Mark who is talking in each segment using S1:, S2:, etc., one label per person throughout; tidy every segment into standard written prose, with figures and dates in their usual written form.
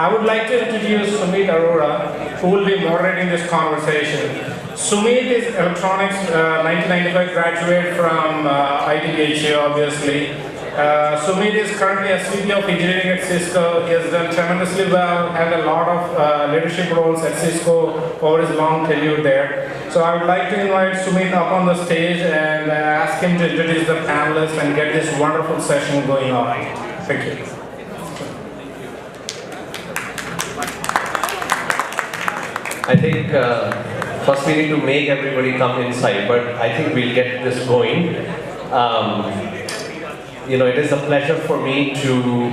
S1: I would like to introduce Sumit Arora, who will be moderating this conversation. Sumit is electronics 1995 graduate from ITBHU, obviously. Sumit is currently SVP of Engineering at Cisco. He has done tremendously well, had a lot of leadership roles at Cisco over his long tenure there. So I would like to invite Sumit up on the stage and ask him to introduce the panelists and get this wonderful session going on. Thank you.
S2: I think first we need to make everybody come inside, but I think we'll get this going. It is a pleasure for me to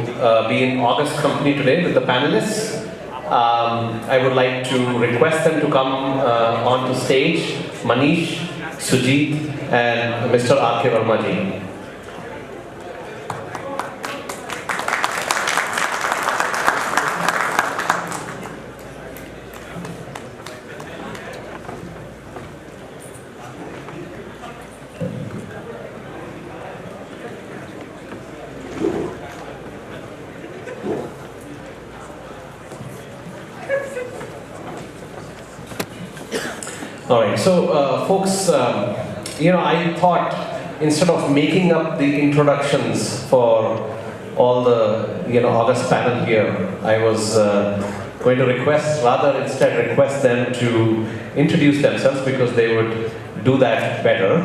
S2: be in August company today with the panelists. I would like to request them to come onto stage, Manish, Sujit, and Mr. R.K. Verma ji. All right, so folks, I thought instead of making up the introductions for all the August panel here, I was going to instead request them to introduce themselves because they would do that better.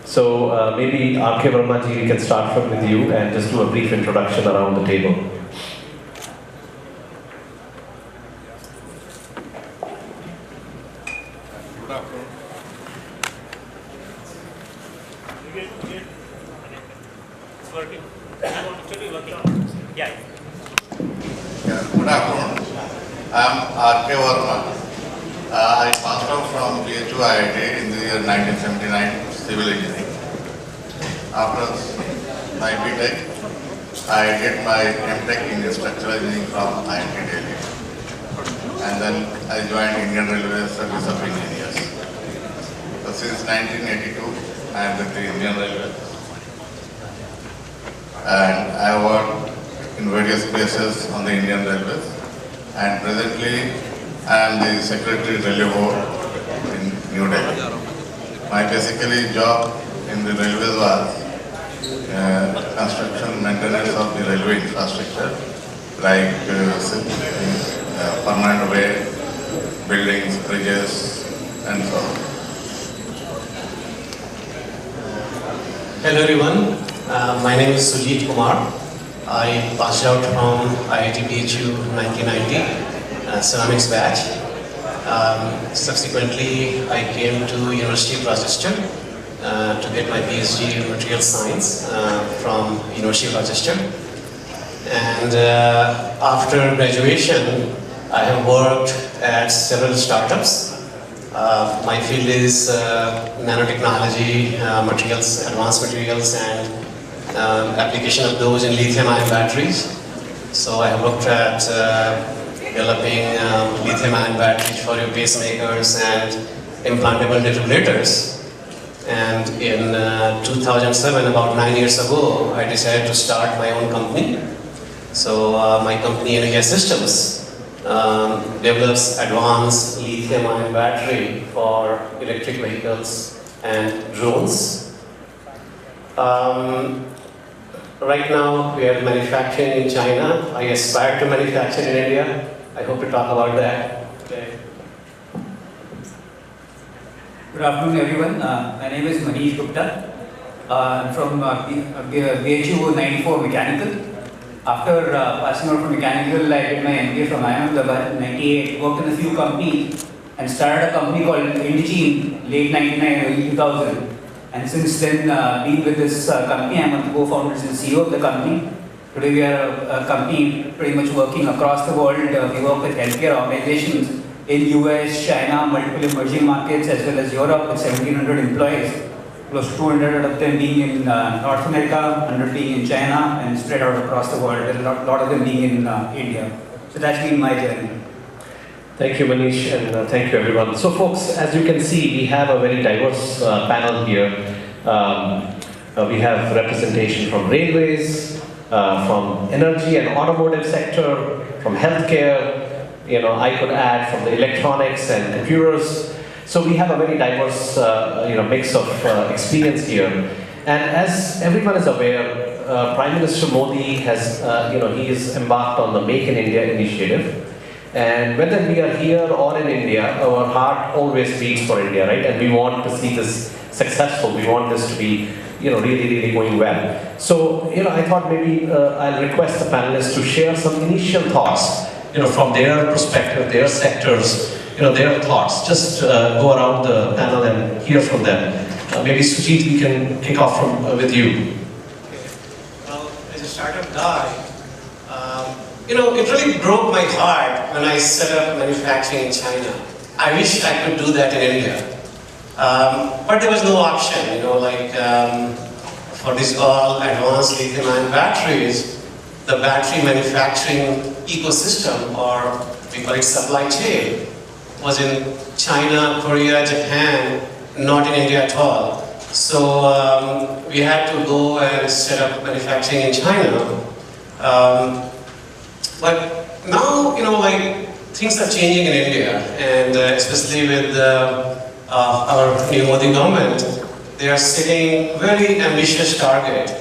S2: So maybe R.K. Verma ji, we can start with you and just do a brief introduction around the table.
S3: Good afternoon. I am R.K. Verma. I passed out from BHU IIT in the year 1979, civil engineering. After my BTech, I did my MTech in structural engineering from IIT Delhi. And then I joined Indian Railway Service of Engineers. So since 1982, I am with the Indian Railways. And I worked in various places on the Indian Railways, and presently I am the Secretary Railway Board in New Delhi. My basically job in the railways was construction maintenance of the railway infrastructure, like permanent way, buildings, bridges, and so on.
S4: Hello everyone, my name is Sujit Kumar. I passed out from IIT BHU 1990, ceramics batch. Subsequently, I came to University of Rochester to get my PhD in material science from University of Rochester. And after graduation, I have worked at several startups. My field is nanotechnology, materials, advanced materials, and application of those in lithium-ion batteries. So I have looked at developing lithium-ion batteries for your pacemakers and implantable defibrillators. And in 2007, about 9 years ago, I decided to start my own company. So my company, Alumni Systems, develops advanced lithium-ion battery for electric vehicles and drones. Right now, we are manufacturing in China. I aspire to manufacture in India. I hope to talk about that today.
S5: Good afternoon, everyone. My name is Manish Gupta. I'm from BHU 94 Mechanical. After passing out from Mechanical, I did my MBA from Ahmedabad in 98. Worked in a few companies and started a company called Indegene late 99, early 2000. And since then, been with this company. I'm one of the co-founders and CEO of the company. Today we are a company pretty much working across the world. We work with healthcare organizations in US, China, multiple emerging markets, as well as Europe with 1,700 employees. Close to 200 of them being in North America, 100 being in China, and spread out across the world. And a lot of them being in India. So that's been my journey.
S2: Thank you, Manish, and thank you, everyone. So, folks, as you can see, we have a very diverse panel here. We have representation from railways, from energy and automotive sector, from healthcare, I could add from the electronics and computers. So we have a very diverse, mix of experience here. And as everyone is aware, Prime Minister Modi has, he is embarked on the Make in India initiative. And whether we are here or in India, our heart always beats for India, right? And we want to see this successful. We want this to be, really going well. So, I thought maybe I'll request the panelists to share some initial thoughts, from their perspective, their sectors, their thoughts. Just go around the panel and hear from them. Maybe Sujit, we can kick off with you.
S4: Well, as a startup guy, it really broke my heart when I set up manufacturing in China. I wish I could do that in India. But there was no option, for these all advanced lithium-ion batteries, the battery manufacturing ecosystem, or we call it supply chain, was in China, Korea, Japan, not in India at all. So we had to go and set up manufacturing in China. But now, things are changing in India, and especially with our new Modi government, they are setting very ambitious target.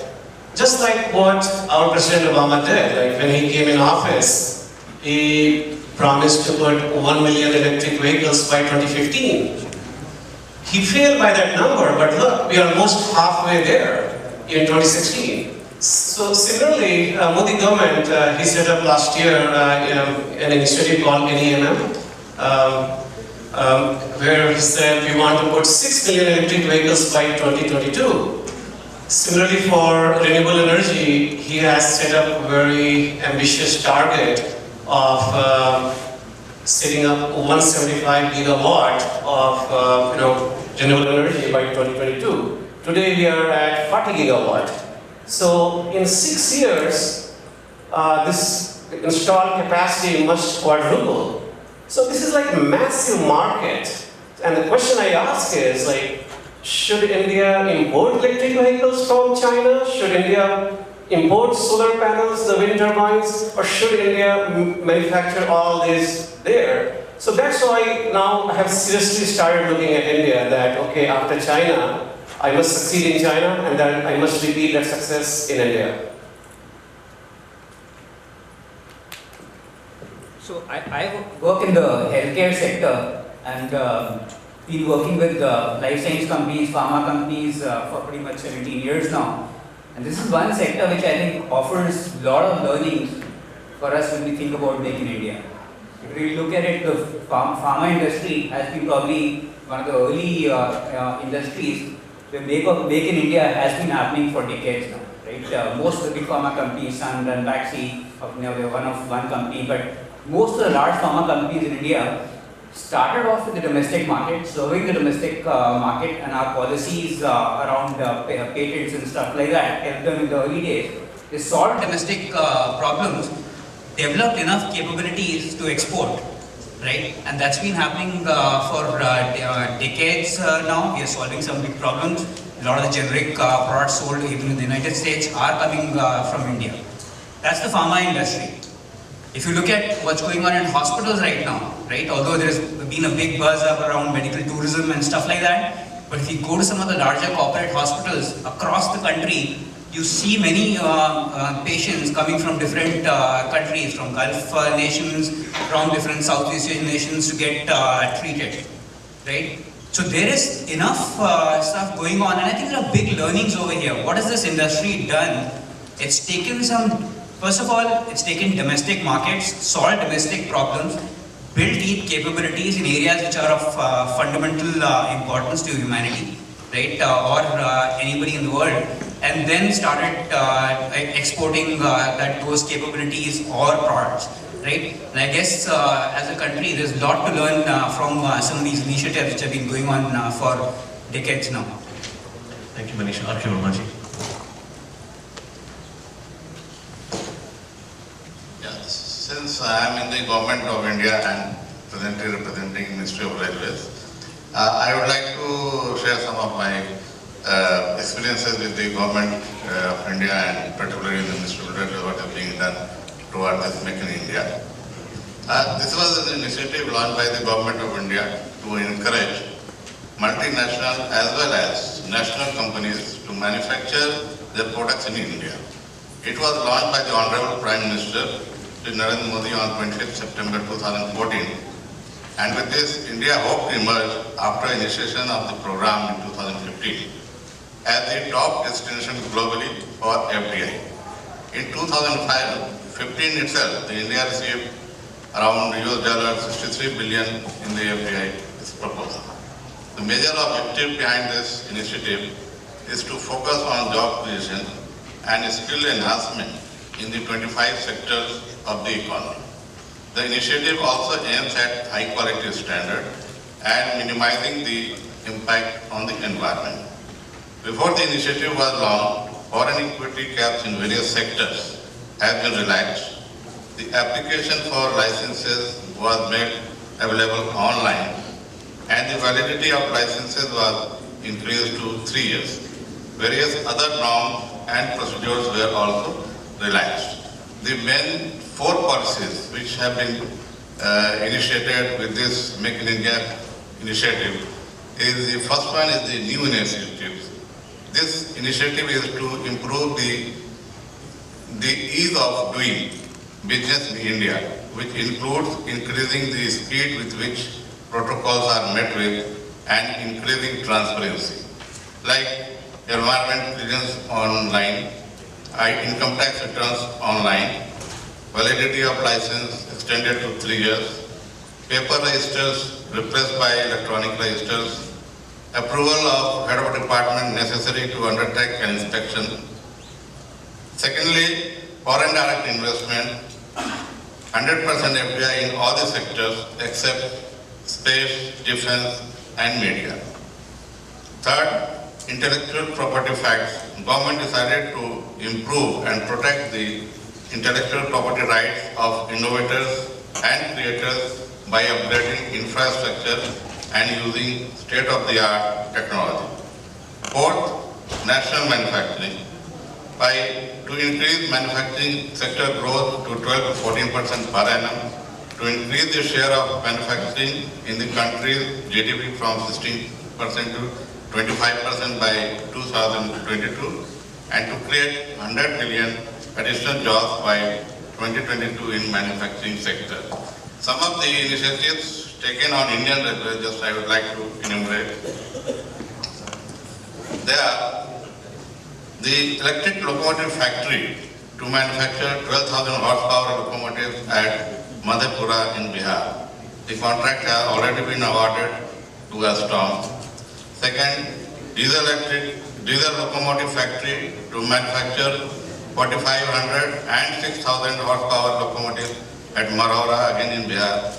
S4: Just like what our President Obama did, like when he came in office, he promised to put 1 million electric vehicles by 2015. He failed by that number, but look, we are almost halfway there in 2016. So similarly, Modi government, he set up last year an initiative called NEMM, where he said we want to put 6 million electric vehicles by 2022. Similarly, for renewable energy, he has set up a very ambitious target of setting up 175 gigawatt of renewable energy by 2022. Today we are at 40 gigawatt. So in 6 years, this installed capacity must quadruple. So this is like a massive market. And the question I ask is should India import electric vehicles from China? Should India import solar panels, the wind turbines? Or should India manufacture all this there? So that's why now I have seriously started looking at India that, okay, after China, I must succeed in China and then I must repeat that success in India.
S5: So I work in the healthcare sector and been working with life science companies, pharma companies for pretty much 17 years now. And this is one sector which I think offers a lot of learnings for us when we think about Make in India. If we look at it, the pharma industry has been probably one of the early industries where Make in India has been happening for decades now. Right? Most of the big pharma companies, Sun and Baxi, they're one company, but most of the large pharma companies in India started off with the domestic market, serving the domestic market, and our policies around patents and stuff like that helped them in the early days. They solved domestic problems, developed enough capabilities to export, right? And that's been happening for decades now. We are solving some big problems. A lot of the generic products sold even in the United States are coming from India. That's the pharma industry. If you look at what's going on in hospitals right now, right, although there's been a big buzz up around medical tourism and stuff like that, but if you go to some of the larger corporate hospitals across the country, you see many patients coming from different countries, from Gulf nations, from different Southeast Asian nations to get treated, right? So there is enough stuff going on, and I think there are big learnings over here. What has this industry done? It's taken first of all, it's taken domestic markets, solved domestic problems, built deep capabilities in areas which are of fundamental importance to humanity, right, or anybody in the world, and then started exporting those capabilities or products, right? And I guess as a country, there's a lot to learn from some of these initiatives which have been going on for decades now.
S2: Thank you, Manish. Arki Vermaji.
S3: Since I am in the government of India and presently representing Ministry of Railways, I would like to share some of my experiences with the government of India and particularly the Ministry of Railways, what is being done towards this Make in India. This was an initiative launched by the Government of India to encourage multinational as well as national companies to manufacture their products in India. It was launched by the Honorable Prime Minister Shri Narendra Modi on 25th September 2014, and with this, India hoped to emerge after initiation of the program in 2015 as the top destination globally for FDI. In 2015 itself, India received around $63 billion in the FDI proposal. The major objective behind this initiative is to focus on job creation and skill enhancement in the 25 sectors of the economy. The initiative also aims at high quality standard and minimizing the impact on the environment. Before the initiative was launched, foreign equity caps in various sectors have been relaxed. The application for licenses was made available online, and the validity of licenses was increased to 3 years. Various other norms and procedures were also relaxed. The main 4 policies which have been initiated with this Make in India initiative is the first one is the new initiatives. This initiative is to improve the ease of doing business in India, which includes increasing the speed with which protocols are met with and increasing transparency, like environment clearance online, income tax returns online, validity of license extended to 3 years, paper registers replaced by electronic registers, approval of head of department necessary to undertake an inspection. Secondly, foreign direct investment, 100% FDI in all the sectors except space, defense, and media. Third, intellectual property facts. Government decided to improve and protect the intellectual property rights of innovators and creators by upgrading infrastructure and using state-of-the-art technology. Fourth, national manufacturing. To increase manufacturing sector growth to 12 to 14% per annum, to increase the share of manufacturing in the country's GDP from 16% to 25% by 2022, and to create 100 million additional jobs by 2022 in manufacturing sector. Some of the initiatives taken on Indian Railways, just I would like to enumerate. They are the electric locomotive factory to manufacture 12,000 horsepower locomotives at Madhepura in Bihar. The contract has already been awarded to Alstom. Second, diesel locomotive factory to manufacture 4,500 and 6,000 horsepower locomotives at Marhora, again in Bihar.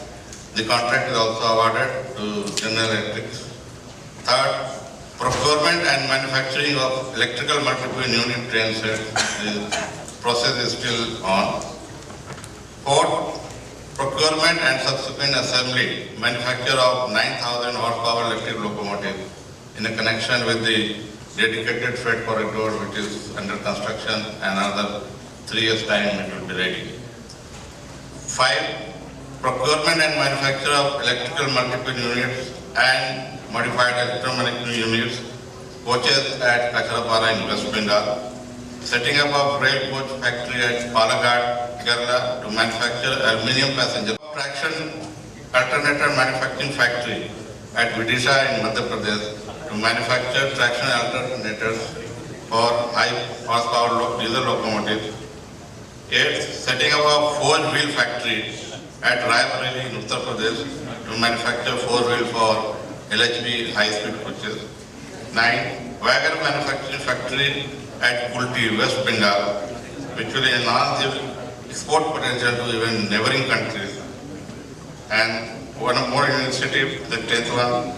S3: The contract is also awarded to General Electric. Third, procurement and manufacturing of electrical multiple unit train sets. The process is still on. Fourth, procurement and subsequent assembly, manufacture of 9,000 horsepower electric locomotives in a connection with the dedicated freight corridor which is under construction, and another 3 years time it will be ready. 5, procurement and manufacture of electrical multiple units and modified electromechanical units, coaches at Kacharapara in West Bengal. Setting up of rail coach factory at Palakkad, Kerala to manufacture aluminium passenger. Traction alternator manufacturing factory at Vidisha in Madhya Pradesh to manufacture traction alternators for high horsepower diesel locomotives. 8, setting up a four-wheel factory at Raebareli in Uttar Pradesh to manufacture four-wheel for LHB high-speed coaches. 9, wagon manufacturing factory at Kulti, West Bengal, which will enhance the export potential to even neighboring countries. And one more initiative, the 10th one,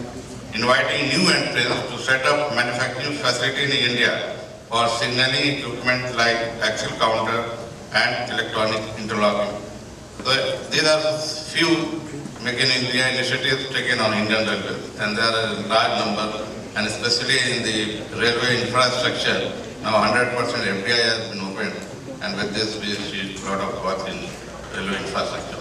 S3: inviting new entrants to set up manufacturing facility in India for signaling equipment like axle counter and electronic interlocking. So these are few Make in India initiatives taken on Indian Railways, and there are a large number, and especially in the railway infrastructure. Now 100% FDI has been opened, and with this we see a lot of work in railway infrastructure.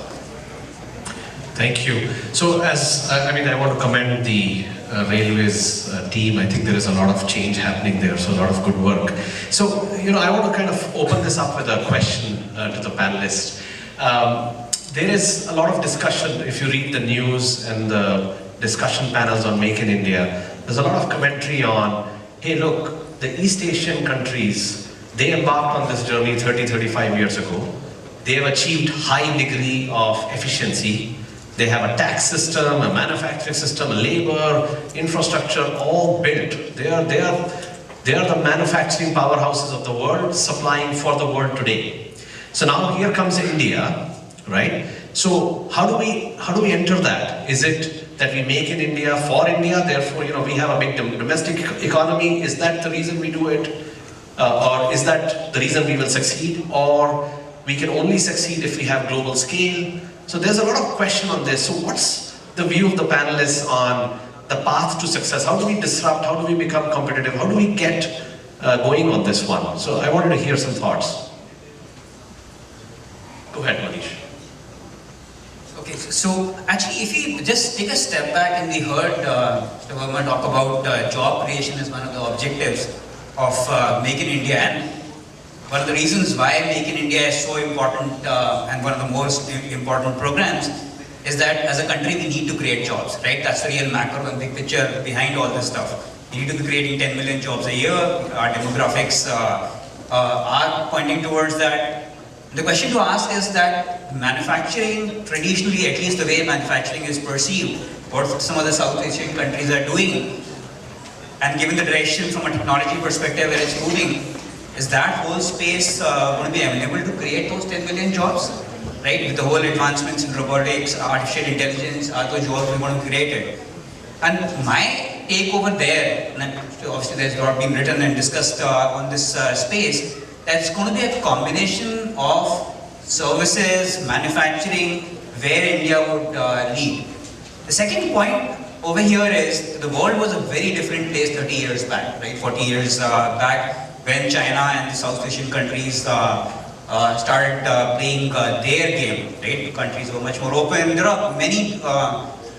S2: Thank you. So I want to commend the railways team. I think there is a lot of change happening there, so a lot of good work. So, I want to kind of open this up with a question to the panelists. There is a lot of discussion, if you read the news and the discussion panels on Make in India, there's a lot of commentary on, hey look, the East Asian countries, they embarked on this journey 35 years ago. They have achieved high degree of efficiency. They have a tax system, a manufacturing system, a labor, infrastructure, all built. They are the manufacturing powerhouses of the world, supplying for the world today. So now here comes India, right? So how do we enter that? Is it that we make in India for India, therefore we have a big domestic economy? Is that the reason we do it? Or is that the reason we will succeed? Or we can only succeed if we have global scale? So there's a lot of question on this. So what's the view of the panelists on the path to success? How do we disrupt? How do we become competitive? How do we get going on this one? So I wanted to hear some thoughts. Go ahead, Manish.
S5: Okay, so actually if we just take a step back and we heard Mr. Verma talk about job creation as one of the objectives of Make in India, and one of the reasons why Make in India is so important and one of the most important programs is that as a country we need to create jobs, right? That's the real macro and big picture behind all this stuff. We need to be creating 10 million jobs a year. Our demographics are pointing towards that. The question to ask is that manufacturing, traditionally, at least the way manufacturing is perceived, what some of the South Asian countries are doing, and given the direction from a technology perspective where it's moving, is that whole space going to be available to create those 10 million jobs? Right? With the whole advancements in robotics, artificial intelligence, are those jobs we want to create it? And my take over there, and obviously there's a lot been written and discussed on this space, that's going to be a combination of services, manufacturing, where India would lead. The second point over here is the world was a very different place 30 years back, right? 40 years back, when China and the South Asian countries started playing their game, right? Countries were much more open. There are many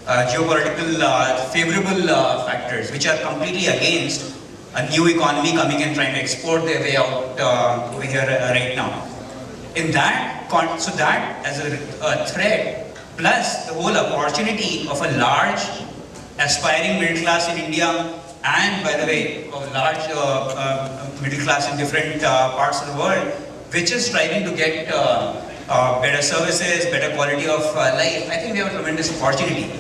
S5: geopolitical favorable factors which are completely against a new economy coming and trying to export their way out over here right now. In that, so that as a threat, plus the whole opportunity of a large aspiring middle class in India, and by the way, a large middle class in different parts of the world, which is striving to get better services, better quality of life. I think we have a tremendous opportunity.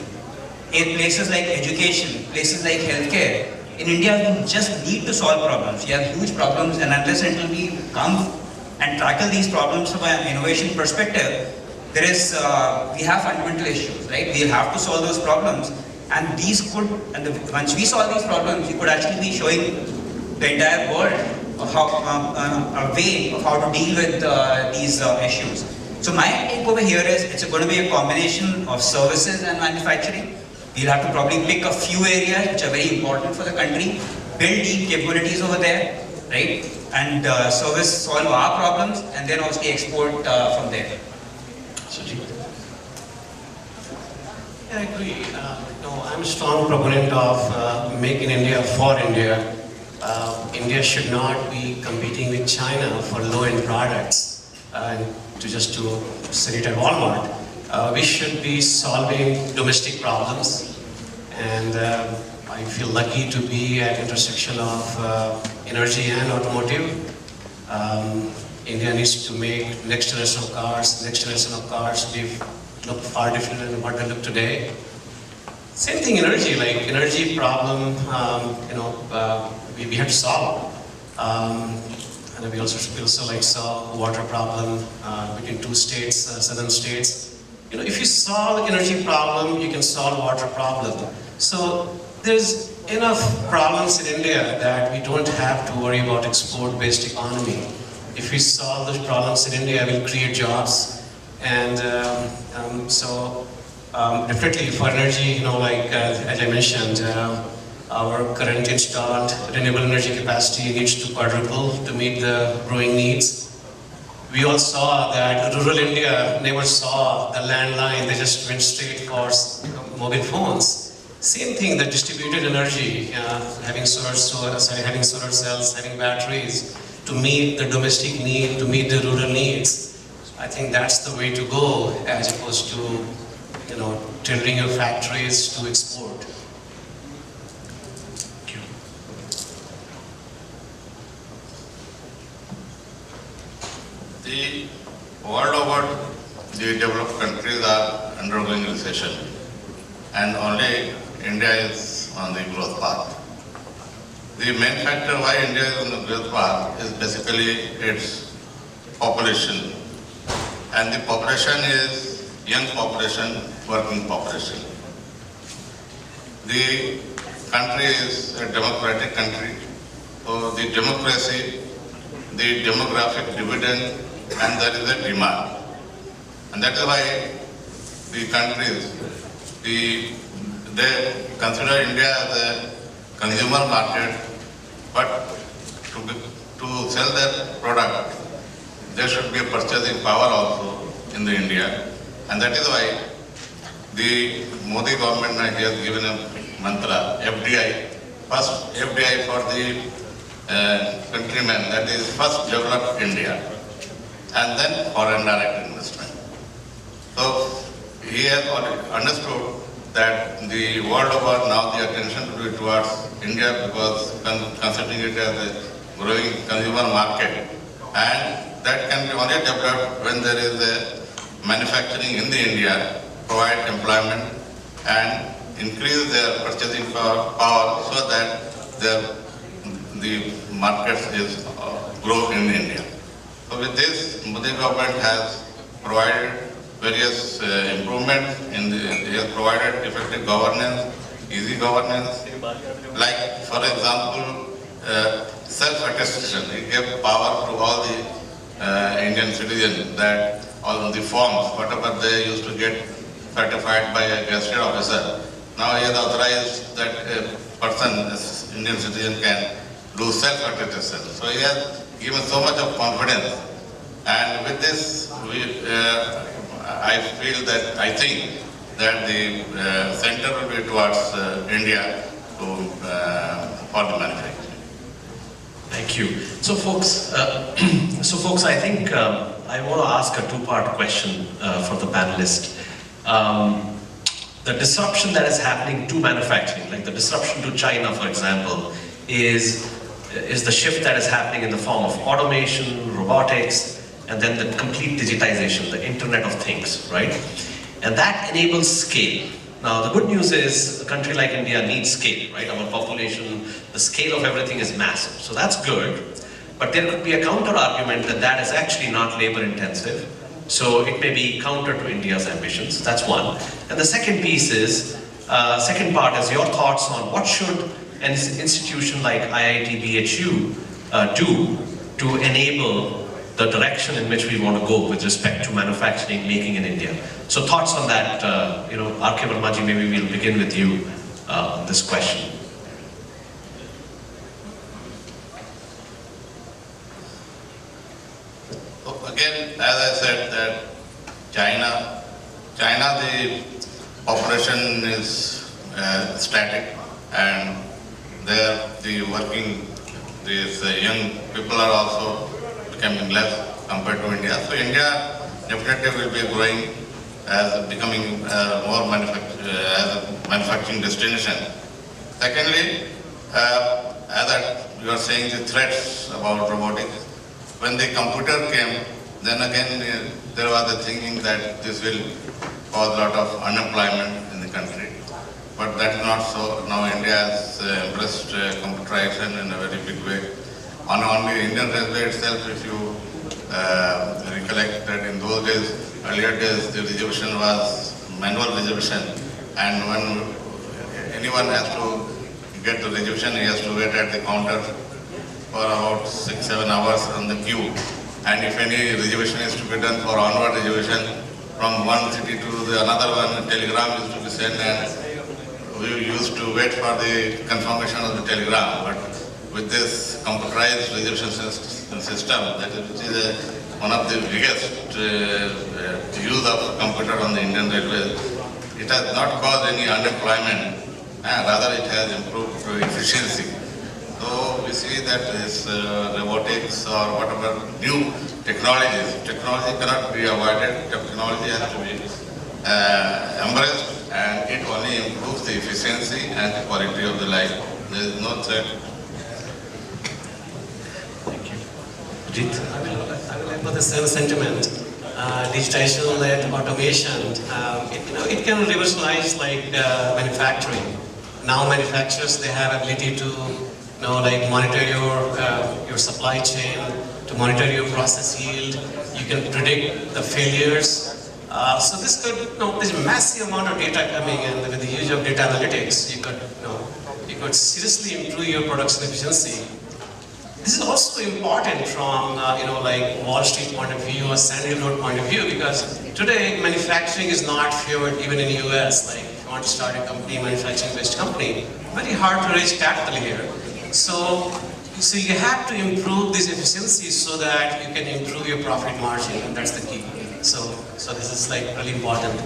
S5: In places like education, places like healthcare, in India we just need to solve problems. We have huge problems, and unless until we come and tackle these problems from an innovation perspective, there is, we have fundamental issues, right? We have to solve those problems. And these could, once we solve these problems, we could actually be showing the entire world a way of how to deal with these issues. So my take over here is it's going to be a combination of services and manufacturing. We'll have to probably pick a few areas which are very important for the country, build deep capabilities over there, right? And solve our problems, and then obviously export from there.
S4: Sujit? Yeah, I agree. I'm a strong proponent of Make in India for India. India should not be competing with China for low-end products. To sell it at Walmart, we should be solving domestic problems. And I feel lucky to be at the intersection of energy and automotive. India needs to make next generation of cars look far different than what they look today. Same thing, energy problem, we have to solve. And we also solve water problem between two states, southern states. If you solve energy problem, you can solve water problem. So there's enough problems in India that we don't have to worry about export-based economy. If we solve those problems in India, we'll create jobs. And definitely for energy, as I mentioned, our current installed renewable energy capacity needs to quadruple to meet the growing needs. We all saw that rural India never saw the landline, they just went straight for mobile phones. Same thing, the distributed energy, having solar cells, having batteries to meet the domestic need, to meet the rural needs. I think that's the way to go, as opposed to, tendering your factories to export.
S3: The world over, the developed countries are undergoing recession, and only India is on the growth path. The main factor why India is on the growth path is basically its population, and the population is young population, working population. The country is a democratic country, so the democracy, the demographic dividend, and there is a demand. And that is why the countries, they consider India as a consumer market, but to sell their product, there should be a purchasing power also in the India. And that is why the Modi government has given a mantra, FDI, first FDI for the countrymen, that is first develop India, and then foreign direct investment. So he has understood that the world over now the attention will be towards India, because considering it as a growing consumer market, and that can be only developed when there is a manufacturing in the India, provide employment and increase their purchasing power so that the markets is grow in India. So with this, Modi government has provided various improvements he has provided effective governance, easy governance, like for example, self-attestation. He gave power to all the Indian citizens that all the forms, whatever they used to get certified by a gazetted officer, now he has authorized that a person, as Indian citizen, can do self-attestation. So he has given so much of confidence, and with this, I think that the center will be towards India for the manufacturing.
S2: Thank you. So folks, I think I want to ask a two-part question for the panelists. The disruption that is happening to manufacturing, like the disruption to China, for example, is the shift that is happening in the form of automation, robotics, and then the complete digitization, the Internet of Things, right? And that enables scale. Now, the good news is a country like India needs scale, right? Our population, the scale of everything is massive. So that's good. But there could be a counter argument that that is actually not labor intensive. So it may be counter to India's ambitions. That's one. And the second piece is, second part is your thoughts on what should an institution like IIT BHU do to enable the direction in which we want to go with respect to manufacturing, making in India. So thoughts on that, R.K. Vermaji, maybe we'll begin with you on this question.
S3: So again, as I said, that China, the population is static, and there the working, these young people are also becoming less compared to India. So India definitely will be growing as becoming more as a manufacturing destination. Secondly, as you are saying, the threats about robotics. When the computer came, then again there was the thinking that this will cause a lot of unemployment in the country. But that is not so. Now India has embraced computerization in a very big way. On the Indian Railway itself, if you recollect that in those days, earlier days, the reservation was manual reservation, and when anyone has to get the reservation, he has to wait at the counter for about 6-7 hours on the queue. And if any reservation is to be done for onward reservation from one city to the another one, telegram is to be sent, and we used to wait for the confirmation of the telegram. But with this computerized reservation system, that is, which is a one of the biggest use of computer on the Indian Railways, it has not caused any unemployment, rather it has improved efficiency. So we see that this robotics or whatever new technology cannot be avoided, technology has to be embraced, and it only improves the efficiency and the quality of the life. There is no threat.
S4: I will echo the same sentiment. Digitization-led automation, it can revolutionize like manufacturing. Now manufacturers, they have ability to like monitor your supply chain, to monitor your process yield. You can predict the failures. So this could, there's a massive amount of data coming in. With the use of data analytics, you could seriously improve your production efficiency. This is also important from like Wall Street point of view or Sandalwood point of view, because today manufacturing is not favored even in the US. Like if you want to start a company, manufacturing-based company, very hard to raise capital here. So you have to improve these efficiencies so that you can improve your profit margin, and that's the key. So this is like really important.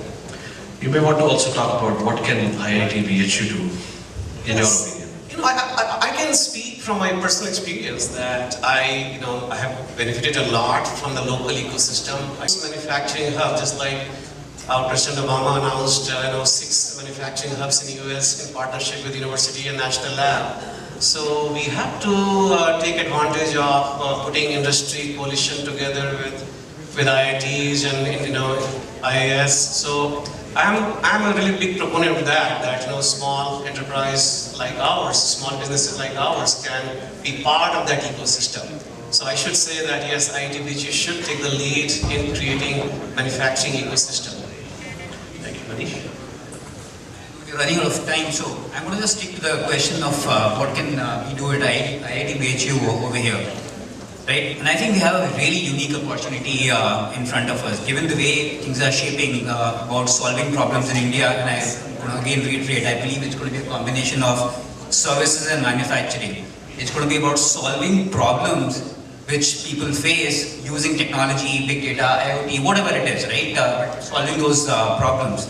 S6: You may want to also talk about what can IIT BHU do in your opinion.
S4: I can speak from my personal experience that I have benefited a lot from the local ecosystem. Manufacturing hub, just like our President Obama announced, 6 manufacturing hubs in the US in partnership with university and national lab. So we have to take advantage of putting industry coalition together with IITs and IIS. So I'm a really big proponent of that small enterprise like ours, small businesses like ours can be part of that ecosystem. So I should say that yes, IIT BHU should take the lead in creating manufacturing ecosystem. Thank you, Manish.
S5: We're running out of time, so I'm going to just stick to the question of what can we do at IIT BHU over here. Right? And I think we have a really unique opportunity in front of us, given the way things are shaping about solving problems in India. And I want to again reiterate, I believe it's going to be a combination of services and manufacturing. It's going to be about solving problems which people face using technology, big data, IoT, whatever it is, right? Solving those problems.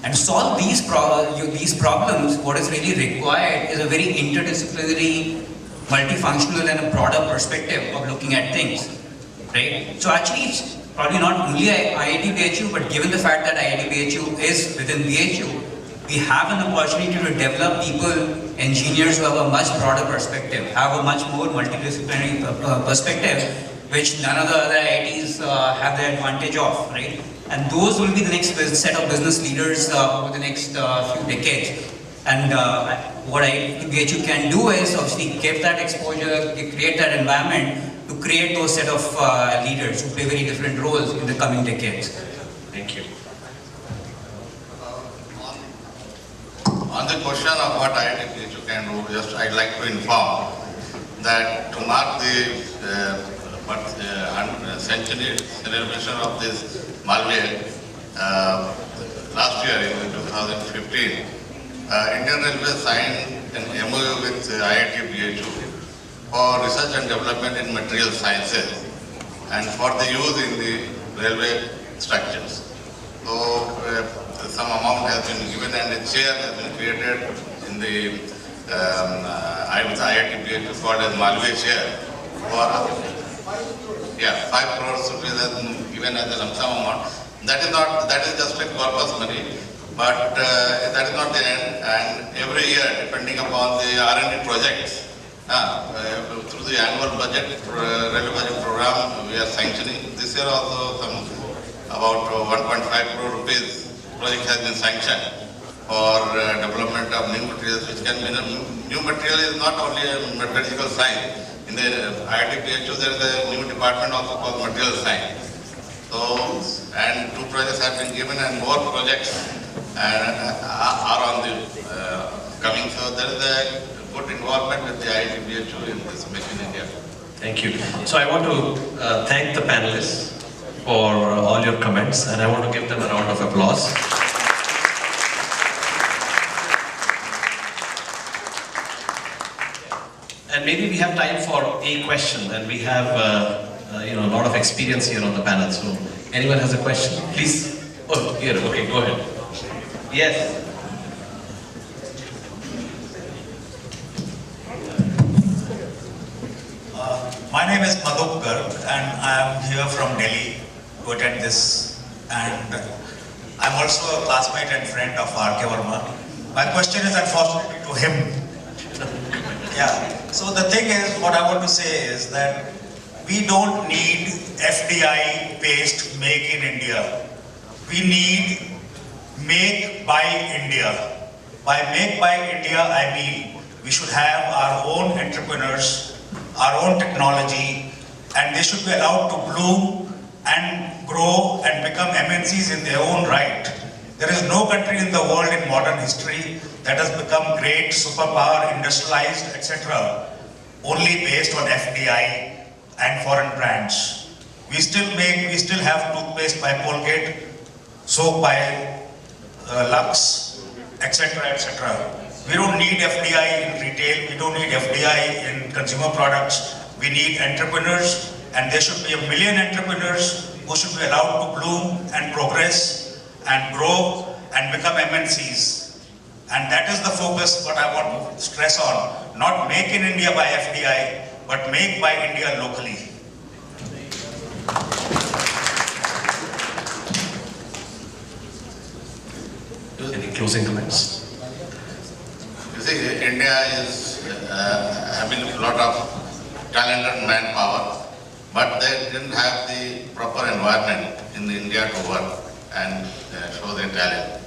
S5: And to solve these problems, what is really required is a very interdisciplinary, multifunctional and a broader perspective of looking at things, right? So actually it's probably not only IIT BHU, but given the fact that IIT BHU is within BHU, we have an opportunity to develop people, engineers who have a much broader perspective, have a much more multidisciplinary perspective, which none of the other IITs have the advantage of, right? And those will be the next set of business leaders over the next few decades. And what IIT BHU can do is obviously give that exposure, create that environment to create those set of leaders who play very different roles in the coming decades.
S6: Thank you.
S3: On the question of what IIT BHU can do, just I'd like to inform that to mark the centenary celebration of this Malviya, last year in 2015, Indian Railways signed an MOU with IIT BHU for research and development in material sciences and for the use in the railway structures. So some amount has been given and a chair has been created in the IIT BHU called as Malviya chair for 5 crores rupees has been given as a lump sum amount. That is just a corpus money. But that is not the end, and every year, depending upon the R&D projects, through the annual budget, railway budget program, we are sanctioning. This year also about 1.5 crore rupees project has been sanctioned for development of new materials, which can be, new material is not only a metallurgical science. In the IIT BHU, there is a new department also called material science. So, and 2 projects have been given and more projects are on the coming. So there is a good involvement with the IIT BHU in this Make in India.
S6: Thank you. So I want to thank the panelists for all your comments, and I want to give them a round of applause. And maybe we have time for a question, and we have a lot of experience here on the panel. So, anyone has a question, please? Oh, here. Okay, go ahead. Yes.
S7: My name is Madhuk Garg and I am here from Delhi to attend this, and I'm also a classmate and friend of R.K. Verma. My question is unfortunately to him. Yeah, so the thing is, what I want to say is that we don't need FDI based Make in India. We need Make by India. By Make by India, I mean we should have our own entrepreneurs, our own technology, and they should be allowed to bloom and grow and become MNCs in their own right. There is no country in the world in modern history that has become great, superpower, industrialized, etc. only based on FDI and foreign brands. We still have toothpaste by Colgate, soap by Lux, etc., etc. We don't need FDI in retail, we don't need FDI in consumer products. We need entrepreneurs, and there should be 1 million entrepreneurs who should be allowed to bloom and progress and grow and become MNCs. And that is the focus what I want to stress on. Not Make in India by FDI, but Make by India locally.
S6: Any closing comments?
S3: You see, India is having a lot of talented manpower, but they didn't have the proper environment in India to work and show their talent.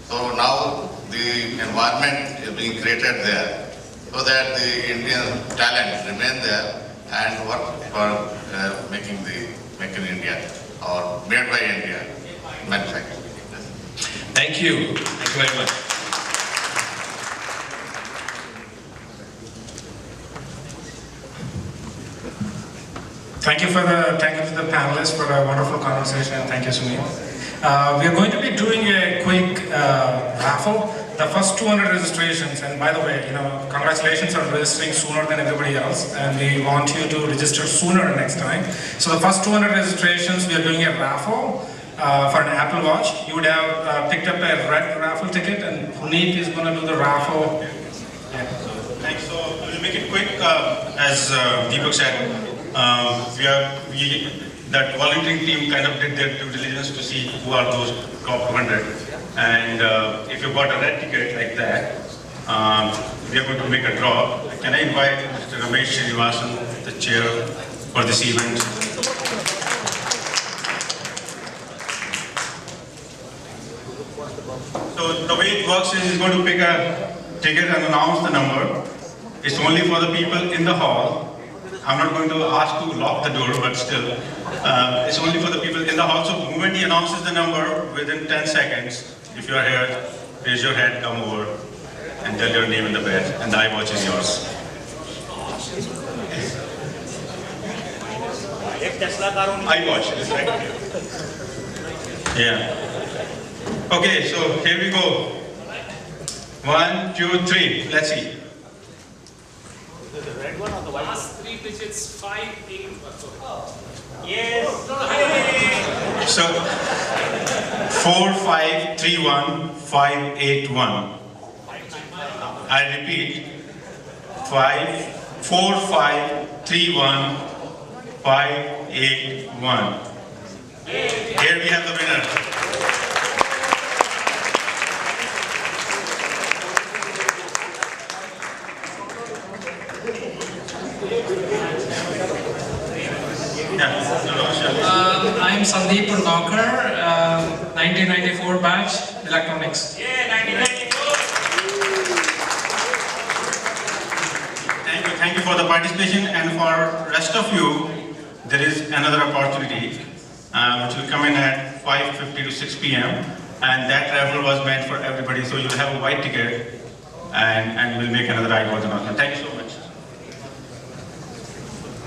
S3: So now the environment is being created there so that the Indian talent remain there and work for making the Make in India or Made by India manufacturing.
S6: Thank you. Thank you very much.
S1: Thank you to the panelists for a wonderful conversation. Thank you, Sumit. We are going to be doing a quick raffle. The first 200 registrations, and by the way, congratulations on registering sooner than everybody else, and we want you to register sooner next time. So the first 200 registrations, we are doing a raffle for an Apple Watch. You would have picked up a red raffle ticket, and Puneet is going to do the raffle. Yeah.
S8: Thanks. So we'll make it quick. As Deepak said, that volunteering team kind of did their due diligence to see who are those top 200. And if you got a red ticket like that, we are going to make a draw. Can I invite Mr. Ramesh Srinivasan, the chair for this event? So the way it works is he's going to pick a ticket and announce the number. It's only for the people in the hall. I'm not going to ask to lock the door, but still, it's only for the people in the hall. So the moment he announces the number, within 10 seconds, if you're here, raise your hand, come over, and tell your name in the bed, and the iWatch is yours. iWatch is right here. Yeah. Okay, so here we go. 1, 2, 3. Let's see.
S9: The red one or the white? Last 3 digits, 5, 8. Yes.
S8: So 4, 5, 3, 1, 5, 8, 1. I repeat. 4, 5, 3, 1, 5, 8, 1. Here we have the winner.
S9: I'm Sandeep Purgawkar, 1994 batch, electronics. Yeah, 1994!
S8: Thank you for the participation, and for rest of you, there is another opportunity which will come in at 5:50 to 6 p.m. and that raffle was meant for everybody, so you'll have a white ticket and we'll make another iWatch announcement. Thank you so much.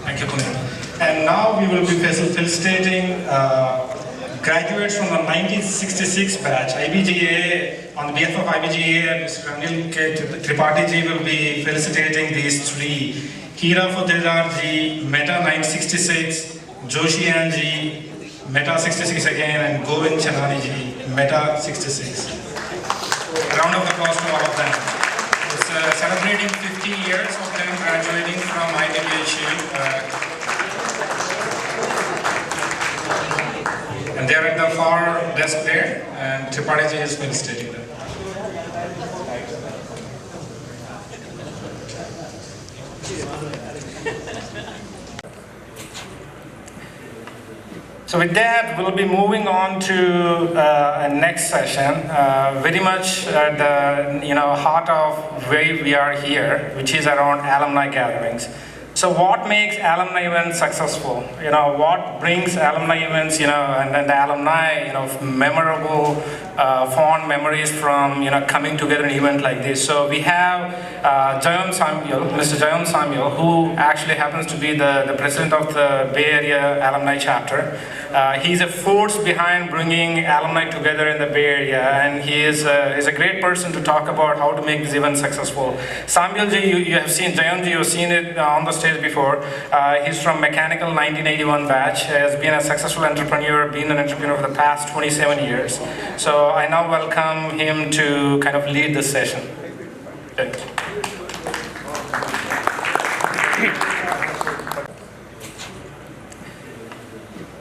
S1: Thank you, Puneet. And now we will be felicitating graduates from the 1966 batch. IBGA, on behalf of IBGA and Mr. Anil K. Tripathi ji will be felicitating these 3. Hira Fudildar ji, Meta 966, Joshi Ji, Meta 66 again, and Govind Chanani Ji, Meta 66. A round of applause to all of them. It's celebrating 50 years of them graduating from IDBHU. And they're at the far desk there, and Tripathi Ji is felicitating them. So with that, we'll be moving on to a next session, very much at the heart of where we are here, which is around alumni gatherings. So what makes alumni events successful? What brings alumni events, and the alumni, memorable, fond memories from, coming together in an event like this. So we have Mr. Jayam Samuel, who actually happens to be the president of the Bay Area Alumni Chapter. He's a force behind bringing alumni together in the Bay Area, and he is a great person to talk about how to make this event successful. Samuel ji, you have seen, Jayam ji, you've seen it on the stage before. He's from Mechanical 1981 batch, has been a successful entrepreneur, been an entrepreneur for the past 27 years. So I now welcome him to kind of lead this session. Thanks.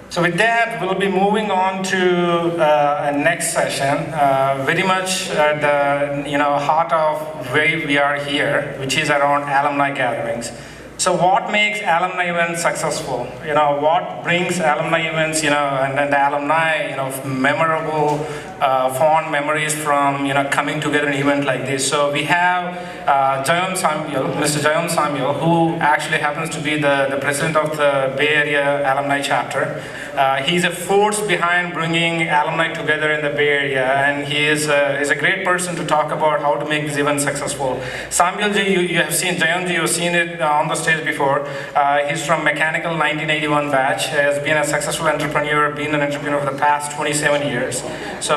S1: So with that, we'll be moving on to a next session, very much at the heart of where we are here, which is around alumni gatherings. So what makes alumni events successful? What brings alumni events, and the alumni, memorable, fond memories from, coming together in an event like this. So we have Mr. Jayam Samuel, who actually happens to be the president of the Bay Area Alumni Chapter. He's a force behind bringing alumni together in the Bay Area, and he is a great person to talk about how to make this event successful. Samuel ji, you have seen, Jayam ji, you've seen it on the stage before. He's from Mechanical 1981 batch, has been a successful entrepreneur, been an entrepreneur for the past 27 years. So